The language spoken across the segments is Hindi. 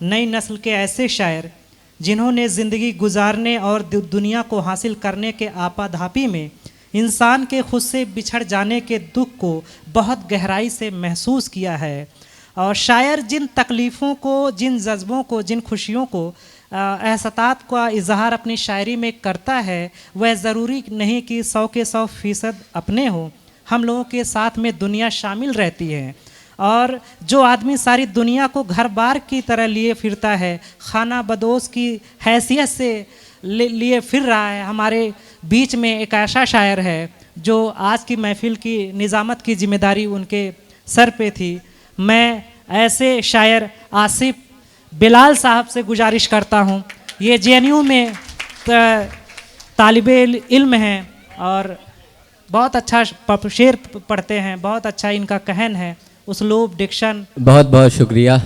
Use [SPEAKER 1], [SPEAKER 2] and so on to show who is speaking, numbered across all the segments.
[SPEAKER 1] नई नस्ल के ऐसे शायर जिन्होंने ज़िंदगी गुजारने और दुनिया को हासिल करने के आपाधापी में इंसान के खुद से बिछड़ जाने के दुख को बहुत गहराई से महसूस किया है। और शायर जिन तकलीफ़ों को, जिन जज्बों को, जिन खुशियों को, एहसासात का इजहार अपनी शायरी में करता है, वह ज़रूरी नहीं कि 100 के 100% अपने हों। हम लोगों के साथ में दुनिया शामिल रहती है। और जो आदमी सारी दुनिया को घर बार की तरह लिए फिरता है, खाना बदोश की हैसियत से लिए फिर रहा है, हमारे बीच में एक ऐसा शायर है जो आज की महफिल की निज़ामत की जिम्मेदारी उनके सर पे थी। मैं ऐसे शायर आसिफ बिलाल साहब से गुजारिश करता हूँ। ये JNU में तालिबे इल्म हैं और बहुत अच्छा शेर पढ़ते हैं, बहुत अच्छा इनका कहन है, उसलूब, डिक्शन। बहुत
[SPEAKER 2] बहुत शुक्रिया।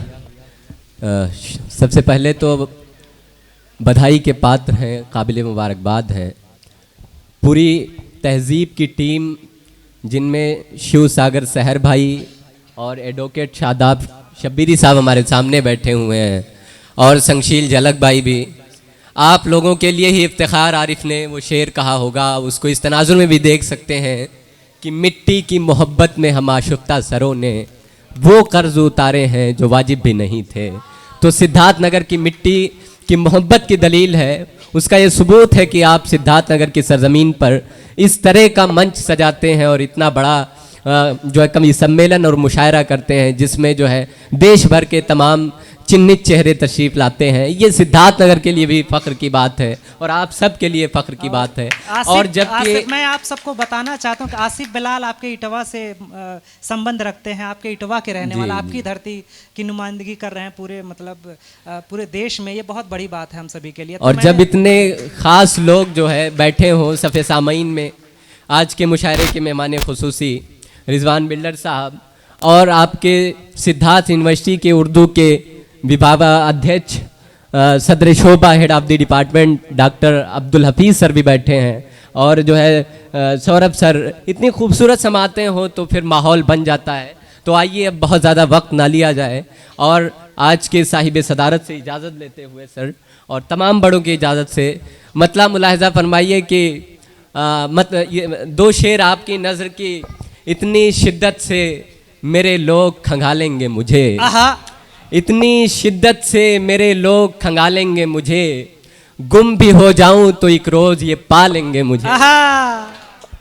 [SPEAKER 2] सबसे पहले तो बधाई के पात्र हैं, काबिल मुबारकबाद हैं पूरी तहज़ीब की टीम, जिनमें शिव सागर सहर भाई और एडवोकेट शादाब शब्बीरी साहब हमारे सामने बैठे हुए हैं, और संगशील झलक भाई भी। आप लोगों के लिए ही इफ्तिखार आरिफ ने वो शेर कहा होगा, उसको इस तनाजुर में भी देख सकते हैं कि मिट्टी की मोहब्बत में हम आशुफ्ता सरों ने वो कर्ज उतारे हैं जो वाजिब भी नहीं थे। तो सिद्धार्थनगर की मिट्टी की मोहब्बत की दलील है, उसका ये सबूत है कि आप सिद्धार्थनगर की सरजमीन पर इस तरह का मंच सजाते हैं और इतना बड़ा जो है कवि सम्मेलन और मुशायरा करते हैं, जिसमें जो है देश भर के तमाम चिन्हित चेहरे तशरीफ़ लाते हैं। ये सिद्धार्थनगर के लिए भी फ़ख्र की बात है और आप सब के लिए फ़ख्र की बात है। और जबकि मैं आप सबको बताना चाहता हूँ कि आसिफ बिलाल आपके इटवा से संबंध रखते हैं, आपके इटवा के रहने वाला, आपकी धरती की नुमाइंदगी कर रहे हैं पूरे, मतलब पूरे देश में। ये बहुत बड़ी बात है हम सभी के लिए। और जब इतने ख़ास लोग जो है बैठे हों सफ़े सामईन में, आज के मुशायरे के मेहमान खुसूसी रिजवान बिल्डर साहब और आपके सिद्धार्थ यूनिवर्सिटी के उर्दू के विभागाध्यक्ष सदर शोबा head of the department doctor Abdul Hafeez sir भी बैठे हैं, और जो है सौरभ सर, इतनी खूबसूरत समातें हो तो फिर माहौल बन जाता है। तो आइए अब बहुत ज़्यादा वक्त ना लिया जाए और आज के साहिब सदारत से इजाज़त लेते हुए सर और तमाम बड़ों की इजाज़त से मतलब मुलाहिज़ा फरमाइए कि ये 2 शेर आपकी नज़र की इतनी शिद्दत से मेरे लोग खंगालेंगे मुझे, इतनी शिद्दत से मेरे लोग खंगालेंगे मुझे, गुम भी हो जाऊं तो एक रोज़ ये पालेंगे मुझे।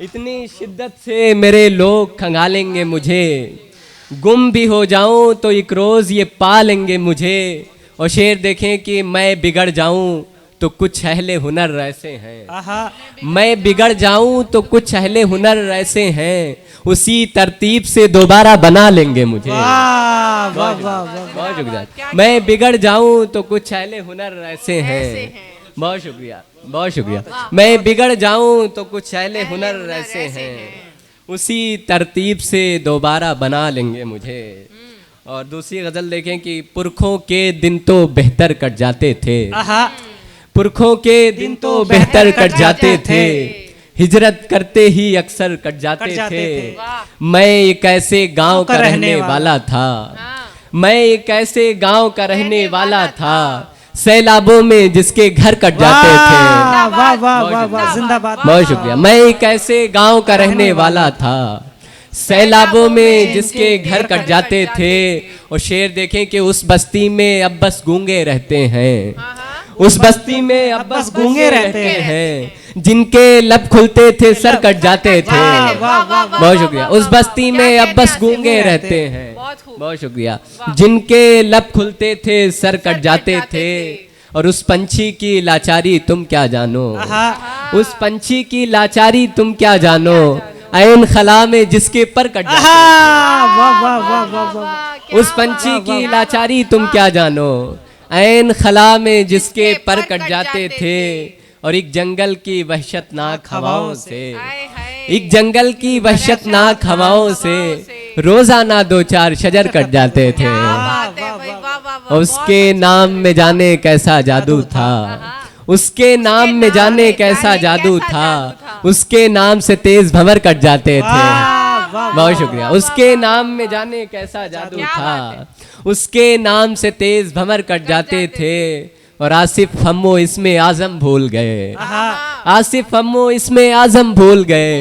[SPEAKER 2] इतनी शिद्दत से मेरे लोग खंगालेंगे मुझे, गुम भी हो जाऊं तो एक रोज़ ये पालेंगे मुझे। और शेर देखें कि मैं बिगड़ जाऊं तो कुछ अहले हुनर ऐसे हैं, मैं बिगड़ जाऊं तो कुछ अहले हुनर ऐसे हैं, उसी तरतीब से दोबारा बना लेंगे मुझे। बहुत शुक्रिया। मैं बिगड़ जाऊं तो कुछ अहले हुनर ऐसे हैं, बहुत शुक्रिया, बहुत शुक्रिया। मैं बिगड़ जाऊं तो कुछ अहले हुनर ऐसे हैं, उसी तरतीब से दोबारा बना लेंगे मुझे। और दूसरी गज़ल देखें कि पुरखों के दिन तो बेहतर कट जाते थे, पुरखों के दिन तो बेहतर कट जाते थे, हिजरत करते ही अक्सर कट जाते थे। मैं एक ऐसे गांव का रहने वाला था, मैं एक ऐसे गांव का रहने वाला था, सैलाबों में जिसके घर कट जाते थे। वाह वाह वाह वाह, जिंदाबाद। बहुत शुक्रिया। मैं एक ऐसे गांव का रहने वाला था, सैलाबों में जिसके घर कट जाते थे। और शेर देखें कि उस बस्ती में अब बस गूंगे रहते हैं, उस बस्ती में अब बस गूंगे रहते हैं, जिनके लब खुलते थे सर कट जाते थे। बहुत शुक्रिया। उस बस्ती में अब बस गूंगे रहते हैं, बहुत शुक्रिया, जिनके लब खुलते थे सर कट जाते थे। और उस पंछी की लाचारी तुम क्या जानो, उस पंछी की लाचारी तुम क्या जानो, ऐन खला में जिसके पर कट जाते थे। उस पंछी की लाचारी तुम क्या जानो, ऐन खला में जिसके पर कट जाते थे। और एक जंगल की वहशतनाक हवाओं से, एक जंगल की वहशतनाक हवाओं से रोजाना 2-4 शजर कट जाते थे। उसके नाम में जाने कैसा जादू था, उसके नाम में जाने कैसा जादू था, उसके नाम से तेज भंवर कट जाते थे। बहुत शुक्रिया। उसके नाम में जाने कैसा जादू
[SPEAKER 3] क्या बात
[SPEAKER 2] था, उसके नाम से तेज भंवर कट जाते थे, और आसिफ हमो इसमें आजम भूल गए, आसिफ हमो इसमें आजम भूल गए,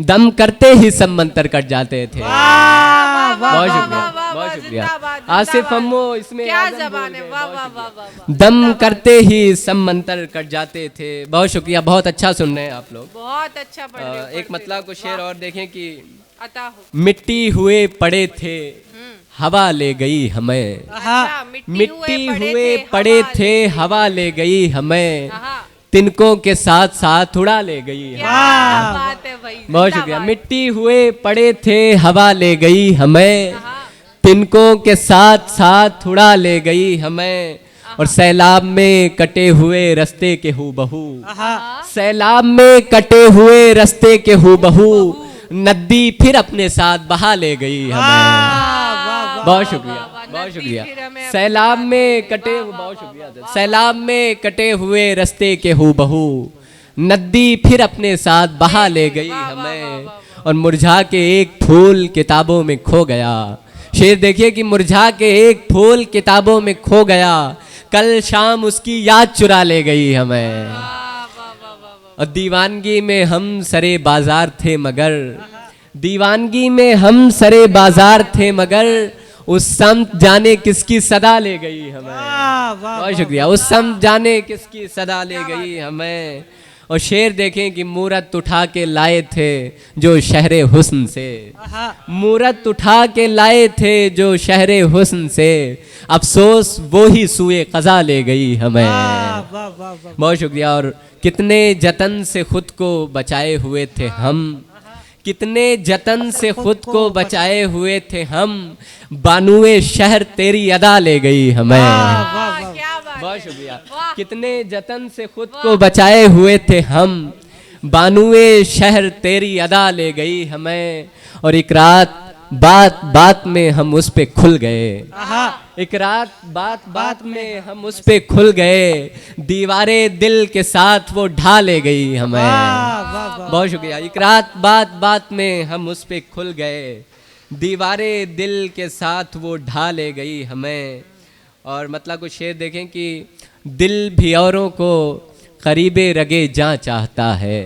[SPEAKER 2] दम करते ही सब मंतर कट जाते थे। बहुत शुक्रिया, बहुत शुक्रिया। आसिफ हमो इसमें
[SPEAKER 3] क्या
[SPEAKER 2] आजम
[SPEAKER 3] जबान
[SPEAKER 2] भूल
[SPEAKER 3] है,
[SPEAKER 2] गए,
[SPEAKER 3] वाह
[SPEAKER 2] बहुत
[SPEAKER 3] वाह
[SPEAKER 2] शुक्रिया।
[SPEAKER 3] वाह वाह वाह।
[SPEAKER 2] दम करते ही सब मंतर कट जाते थे। बहुत शुक्रिया, बहुत अच्छा सुन रहे हैं आप लोग।
[SPEAKER 3] बहुत अच्छा पढ़ रहे हो,
[SPEAKER 2] एक मतलब को शेर और देखें कि
[SPEAKER 3] अता हो।
[SPEAKER 2] मिट्टी हुए पड़े थे, हवा ले गई हमें,
[SPEAKER 3] अच्छा,
[SPEAKER 2] मिट्टी हुए पड़े थे, हवा ले गई हमें,
[SPEAKER 3] हाँ,
[SPEAKER 2] तिनकों के साथ साथ उड़ा ले गई हमें।
[SPEAKER 3] क्या बात है भाई,
[SPEAKER 2] बहुत शुक्रिया। मिट्टी हुए पड़े थे, हवा ले गई हमें, तिनकों के साथ साथ उड़ा ले गई हमें, और सैलाब में कटे हुए रास्ते के हूबहू, सैलाब में कटे हुए रास्ते के हूबहू, नदी फिर अपने साथ बहा ले गई हमें। बहुत शुक्रिया, बहुत शुक्रिया। सैलाब में कटे, बहुत शुक्रिया। सैलाब में कटे हुए रास्ते के हूबहू, नदी फिर अपने साथ बहा ले गई हमें, और मुरझा के एक फूल किताबों में खो गया। शेर देखिए कि मुरझा के एक फूल किताबों में खो गया, कल शाम उसकी याद चुरा ले गई हमें। और दीवानगी में हम सरे बाजार थे मगर, दीवानगी में हम सरे बाजार थे मगर, उस सम जाने किसकी सदा ले गई हमें। बहुत शुक्रिया। उस सम जाने किसकी सदा ले गई हमें। और शेर देखें कि मूरत उठा के लाए थे जो शहरे हुस्न से, मूरत उठा के लाए थे जो शहरे हुस्न से, अफसोस वो ही सुए कज़ा ले गई हमें। बहुत शुक्रिया। और कितने जतन से खुद को बचाए हुए थे हम, कितने जतन से खुद को बचाए हुए थे हम, बानुए शहर तेरी अदा ले गई हमें। बहुत शुक्रिया। कितने जतन से खुद को बचाए हुए थे हम, बानुए शहर तेरी अदा ले गई हमें। और एक रात बात बात में हम उस पे खुल गए, एक रात बात बात में हम उस पे खुल गए, दीवारें दिल के साथ वो ढा ले गई हमें। बहुत शुक्रिया। एक रात बात बात में हम उस पे खुल गए, दीवारें दिल के साथ वो ढा ले गई हमें। और मतलब कुछ शेर देखें कि दिल भी औरों को करीबे रगे जा चाहता है,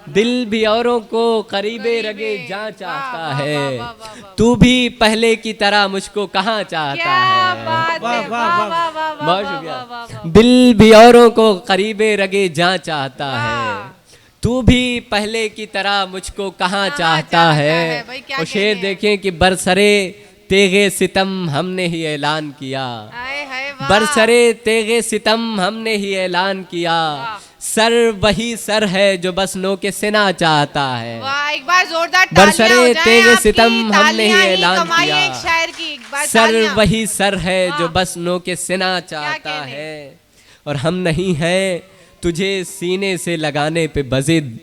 [SPEAKER 2] दिल भी औरों को करीबे रगे जा चाहता है, तू भी पहले की तरह मुझको कहाँ चाहता है। बहुत शुक्रिया। दिल भी औरों को करीबे रगे जा चाहता है, तू भी पहले की तरह मुझको कहाँ चाहता है। और शेर देखें कि बरसरे तेगे सितम हमने ही ऐलान किया, बरसरे तेगे सितम हमने ही ऐलान किया, सर वही सर है जो बस नो के सिना चाहता है।
[SPEAKER 3] एक बार जोरदार
[SPEAKER 2] बरसरे तेगे सितम हमने ही ऐलान किया, सर वही सर है जो बस नो के सिना चाहता है। और हम नहीं हैं तुझे सीने से लगाने पे बजिद।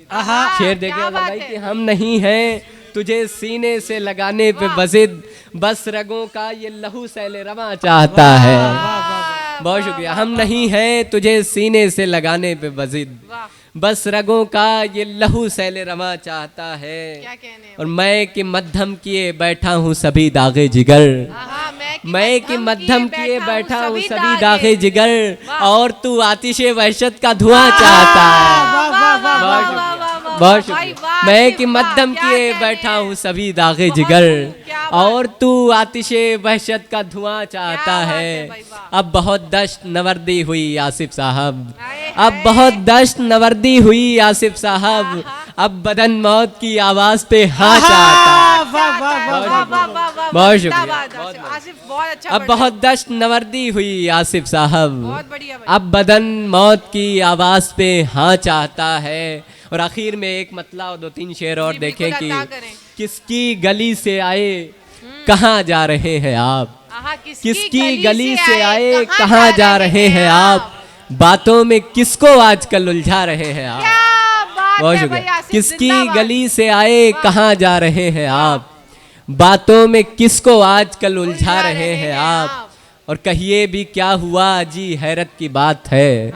[SPEAKER 2] शेर देखिए भाई कि हम नहीं हैं तुझे सीने से लगाने पे बजिद, बस रगों का ये लहू सैले रवा चाहता है। बहुत शुक्रिया। हम नहीं हैं तुझे सीने से लगाने पे बजिद, बस रगों का ये लहू सैले रवा चाहता है। और मैं कि मध्यम किए बैठा हूँ सभी दागे जिगर, मैं कि मध्यम किए बैठा हूँ सभी दागे जिगर, और तू आतिशे वहशत का धुआं चाहता है। बहुत शुक्रिया। मैं कि मध्यम किए बैठा हूँ सभी दागे जिगर, और तू आतिशे वहशत का धुआं चाहता है। अब बहुत दश्त नवर्दी हुई आसिफ साहब, अब बहुत दश्त नवर्दी हुई आसिफ साहब, अब बदन मौत की आवाज पे हाँ चाहता है। बहुत शुक्रिया। अब बहुत दश्त नवर्दी हुई आसिफ साहब, अब बदन मौत की आवाज पे हाँ चाहता है। और आखिर में एक मतलब और 2-3 शेर और देखें कि किसकी गली से आए कहाँ जा रहे हैं आप, किसकी गली से आए कहाँ जा रहे हैं आप, बातों में किसको आजकल उलझा रहे हैं आप। बहुत शुक्रिया। किसकी गली से आए कहाँ जा रहे हैं आप, बातों में किसको आजकल उलझा रहे हैं आप। और कहिए भी क्या हुआ जी हैरत की बात है,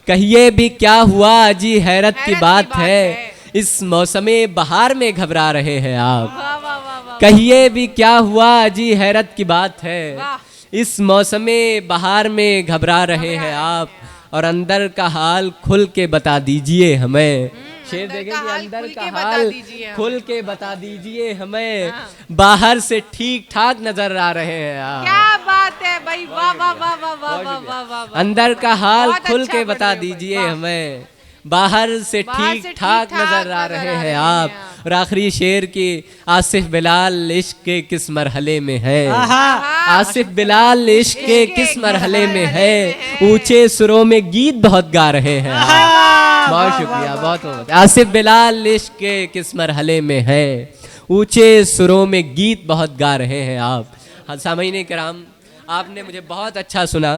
[SPEAKER 2] कहिए भी क्या हुआ जी हैरत की बात है, इस मौसमे बहार में घबरा रहे हैं आप।
[SPEAKER 3] वाह वाह वाह वाह
[SPEAKER 2] कहिए भी क्या हुआ जी, हैरत की बात है।
[SPEAKER 3] वाह।
[SPEAKER 2] इस मौसमे बहार में घबरा रहे हैं आप, और अंदर का हाल खुल के बता दीजिए हमें। शेर
[SPEAKER 3] अंदर
[SPEAKER 2] देखें
[SPEAKER 3] का
[SPEAKER 2] कि
[SPEAKER 3] हाल
[SPEAKER 2] अंदर
[SPEAKER 3] खुल
[SPEAKER 2] का
[SPEAKER 3] के बता
[SPEAKER 2] हाल
[SPEAKER 3] दीजिए हमें।
[SPEAKER 2] खुल के बता दीजिए हमें।
[SPEAKER 3] हाँ।
[SPEAKER 2] बाहर से ठीक ठाक नजर आ रहे हैं आप।
[SPEAKER 3] क्या बात है भाई, वाह वाह वाह वाह वाह वाह वाह वाह।
[SPEAKER 2] अंदर का हाल
[SPEAKER 3] बहुत
[SPEAKER 2] खुल
[SPEAKER 3] अच्छा
[SPEAKER 2] के
[SPEAKER 3] पढ़
[SPEAKER 2] बता
[SPEAKER 3] रहे हो भाई,
[SPEAKER 2] दीजिए
[SPEAKER 3] वाह।
[SPEAKER 2] हमें। बाहर से
[SPEAKER 3] बाहर
[SPEAKER 2] ठीक
[SPEAKER 3] से
[SPEAKER 2] ठाक
[SPEAKER 3] ठीक-ठाक
[SPEAKER 2] नजर आ रहे हैं आप। और आखिरी शेर की आसिफ बिलाल इश्क के किस मरहले में है।
[SPEAKER 1] आहा
[SPEAKER 2] आसिफ बिलाल इश्क के
[SPEAKER 3] इश्क के
[SPEAKER 2] किस मरहले में
[SPEAKER 3] मरहले
[SPEAKER 2] है।
[SPEAKER 3] में है।
[SPEAKER 2] ऊंचे सुरों में गीत बहुत गा रहे हैं आप। बहुत शुक्रिया, बहुत बहुत। आसिफ बिलाल इश्क के किस मरहले में है। ऊंचे सुरों में गीत बहुत गा रहे हैं आप। सामईन किराम, आपने मुझे बहुत अच्छा सुना।